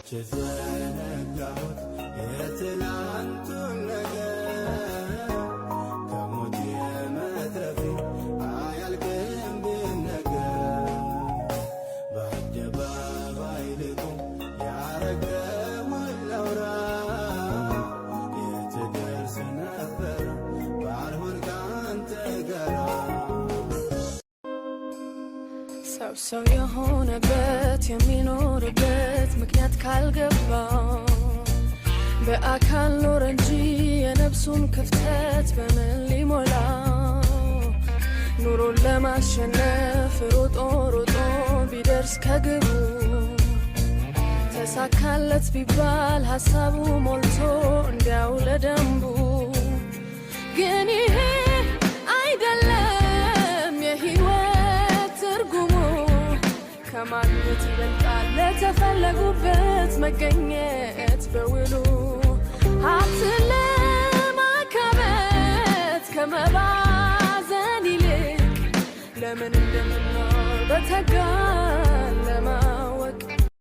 ዘነጋሁት የትላንቱን ነገር ከሞት የመትረፌ አያልቅም ብነገር በአደባባይ ልቁም ያረገውን ላውራ የት ደርስ ነበር ባልሆን ካንተ ጋራ ሰው የሆነበት የሚኖርበት ምክንያት ካልገባው በአካል ኖረ እንጂ የነፍሱን ክፍተት በምን ሊሞላው ኑሮን ለማሸነፍ ሮጦ ቢደርስ ከግቡ ተሳካለት ቢባል ሐሳቡ ሞልቶ እንዲያው ለደንቡ ግን ይሄ አይደለም የህይወት ትርጉሙ ከማግኘት ይበልጣል ለተፈለጉበት መገኘት በውሉ ሀብትን ለማካበት ከመባዘን ይልቅ ለምን እንደምኖር በተጋን ለማ